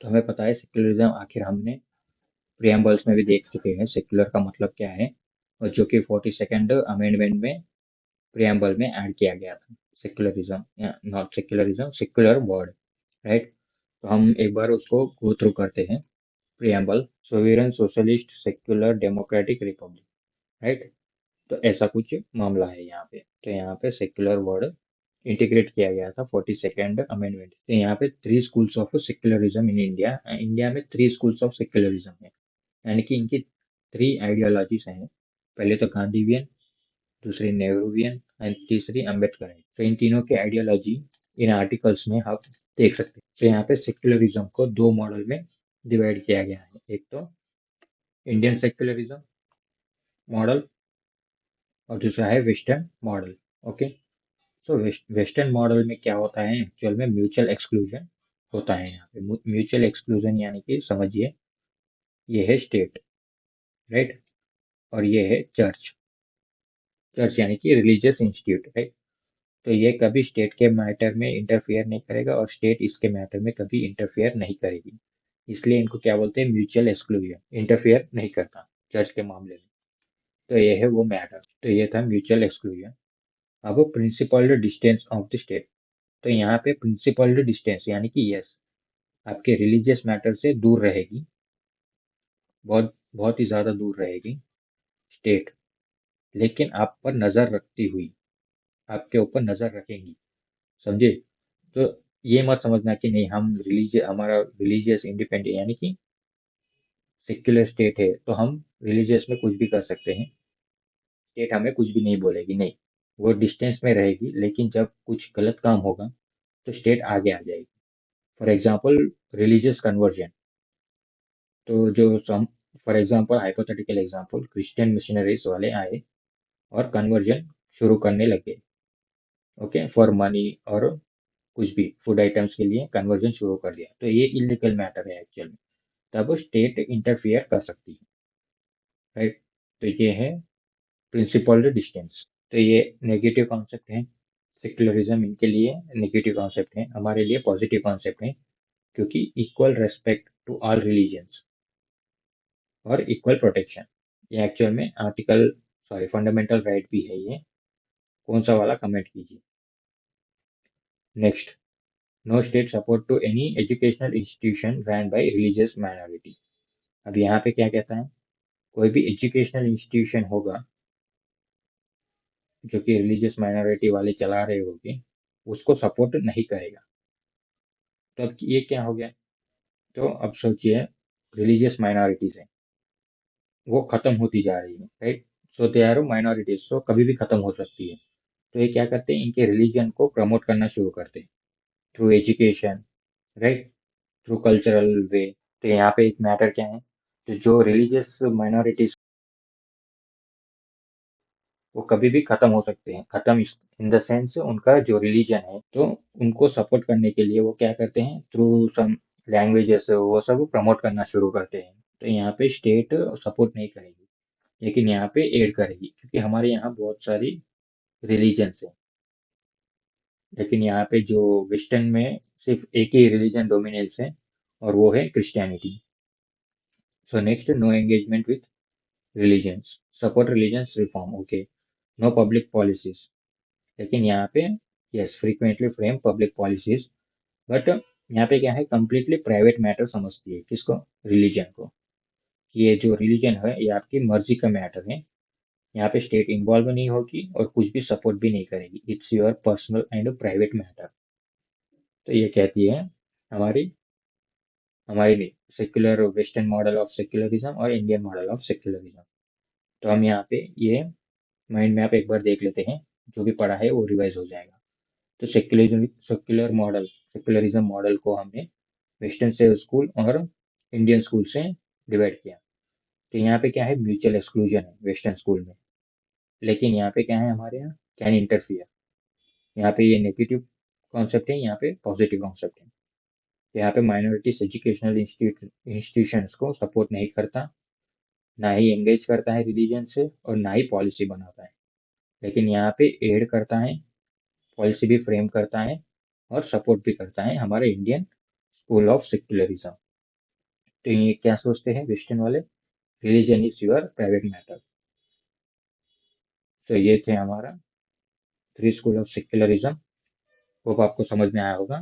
तो हमें पता है सेक्युलरिज्म आखिर हमने प्रियम्बल्स में भी देख चुके हैं सेक्युलर का मतलब क्या है, और जो कि 42nd अमेंडमेंट में प्रियम्बल में ऐड किया गया था। सेक्युलरिज्म या not secularism, secular word, right. तो हम एक बार उसको गो थ्रू करते हैं। Preamble, sovereign socialist secular democratic republic, right. तो ऐसा कुछ मामला है यहाँ पे। तो यहाँ पे सेक्युलर वर्ड इंटीग्रेट किया गया था 42nd अमेंडमेंट। तो यहाँ पे 3 schools of secularism in India. India में 3 स्कूल्स ऑफ सेक्युलरिज्म है, यानी कि इनकी 3 आइडियोलॉजीज हैं। पहले तो गांधीवियन, दूसरी नेहरूवियन एंड तीसरी अम्बेडकर है। तो इन तीनों की आइडियोलॉजी इन आर्टिकल्स में आप देख सकते हैं। तो यहाँ पे सेक्युलरिज्म को 2 मॉडल में डिवाइड किया गया है। एक तो इंडियन सेक्युलरिज्म मॉडल और दूसरा है वेस्टर्न मॉडल। ओके। सो वेस्टर्न मॉडल में क्या होता है, एक्चुअल में म्यूचुअल एक्सक्लूजन होता है। यहाँ पे म्यूचुअल एक्सक्लूजन यानी कि समझिए, ये है स्टेट, राइट, और ये है चर्च। चर्च यानी कि रिलीजियस इंस्टीट्यूट, राइट। तो ये कभी स्टेट के मैटर में इंटरफियर नहीं करेगा और स्टेट इसके मैटर में कभी इंटरफियर नहीं करेगी। इसलिए इनको क्या बोलते हैं, म्यूचुअल एक्सक्लूजन, इंटरफियर नहीं करता चर्च के मामले में। तो ये है वो मैटर। तो ये था म्यूचुअल एक्सक्लूजन। अब principled distance of the state. तो यहाँ पे प्रिंसिपल्ड डिस्टेंस यानी कि यस, आपके रिलीजियस मैटर से दूर रहेगी, बहुत बहुत ही ज्यादा दूर रहेगी स्टेट, लेकिन आप पर नजर रखती हुई, आपके ऊपर नजर रखेंगी, समझे। तो ये मत समझना कि नहीं, हम रिलीजियस, हमारा रिलीजियस इंडिपेंडेंट यानी कि सेक्युलर स्टेट है तो हम रिलीजियस में कुछ भी कर सकते हैं, स्टेट हमें कुछ भी नहीं बोलेगी, नहीं। वो डिस्टेंस में रहेगी, लेकिन जब कुछ गलत काम होगा तो स्टेट आगे आ जाएगी। For example religious conversion. तो जो some for example, hypothetical example, Christian missionaries वाले आए और कन्वर्जन शुरू करने लगे, ओके, फॉर मनी और कुछ भी फूड आइटम्स के लिए कन्वर्जन शुरू कर दिया, तो ये इलीगल मैटर है एक्चुअल में। तब स्टेट इंटरफियर कर सकती है, राइट। तो ये है प्रिंसिपल डिस्टेंस। तो ये नेगेटिव कॉन्सेप्ट है, सेक्युलरिज्म इनके लिए नेगेटिव कॉन्सेप्ट है, हमारे लिए पॉजिटिव कॉन्सेप्ट है, क्योंकि equal respect to all religions और इक्वल प्रोटेक्शन, ये एक्चुअल में आर्टिकल, सॉरी, फंडामेंटल राइट भी है ये। कौन सा वाला, कमेंट कीजिए। Next, no state support to any educational institution run by religious minority. अब यहाँ पे क्या कहता है, कोई भी एजुकेशनल इंस्टीट्यूशन होगा जो कि रिलीजियस माइनॉरिटी वाले चला रहे होंगे, उसको सपोर्ट नहीं करेगा। तो अब ये क्या हो गया, तो अब सोचिए, रिलीजियस माइनॉरिटीज है, वो खत्म होती जा रही है, right. So they are minorities, so कभी भी खत्म हो सकती है। तो ये क्या करते हैं, इनके रिलीजन को प्रमोट करना शुरू करते हैं through education, right, through cultural way. तो यहाँ पे एक मैटर क्या है, तो जो रिलीजियस माइनॉरिटीज, वो कभी भी खत्म हो सकते हैं, खत्म इन द सेंस उनका जो रिलीजन है, तो उनको सपोर्ट करने के लिए वो क्या करते हैं, थ्रू सम लैंग्वेजेस वो सब प्रमोट करना शुरू करते हैं। तो यहाँ पे स्टेट सपोर्ट नहीं करेगी, लेकिन यहाँ पे एड करेगी, क्योंकि हमारे यहाँ बहुत सारी रिलीजन्स है, लेकिन यहाँ पे जो वेस्टर्न में सिर्फ एक ही रिलीजन डोमिनेंस है, और वो है Christianity. So next, no engagement with religions, support religions reform, okay, no public policies. लेकिन यहाँ पे yes, frequently frame public policies, but यहाँ पे क्या है, कंप्लीटली प्राइवेट मैटर समझती है किसको, रिलीजन को, कि ये जो रिलीजन है ये आपकी मर्जी का मैटर है, यहाँ पे स्टेट इन्वॉल्व नहीं होगी और कुछ भी सपोर्ट भी नहीं करेगी, it's your personal and private matter. तो ये कहती है हमारी हमारी नहीं, secular western model of secularism और इंडियन मॉडल ऑफ सेक्युलरिज्म। तो हम यहाँ पे ये माइंड मैप एक बार देख लेते हैं, जो भी पढ़ा है वो रिवाइज हो जाएगा। तो सेक्युलरिज्म मॉडल को हमने वेस्टर्न से स्कूल और इंडियन स्कूल से डिवाइड किया। तो यहाँ पे क्या है, म्यूचुअल एक्सक्लूजन है वेस्टर्न स्कूल में, लेकिन यहाँ पे क्या है, हमारे यहाँ कैन इंटरफियर। यहाँ पे ये नेगेटिव कॉन्सेप्ट है, यहाँ पे पॉजिटिव कॉन्सेप्ट है। तो यहाँ पे माइनॉरिटीज एजुकेशनल इंस्टीट्यूशंस को सपोर्ट नहीं करता, ना ही एंगेज करता है रिलीजन से, और ना ही पॉलिसी बनाता है, लेकिन यहाँ पे एड करता है, पॉलिसी भी फ्रेम करता है, और सपोर्ट भी करता है हमारे इंडियन स्कूल ऑफ सेक्युलरिज्म। तो ये क्या सोचते हैं वेस्टर्न वाले? Religion is your private matter. तो ये थे हमारा 3 स्कूल ऑफ सेक्युलरिज्म। होप आपको समझ में आया होगा।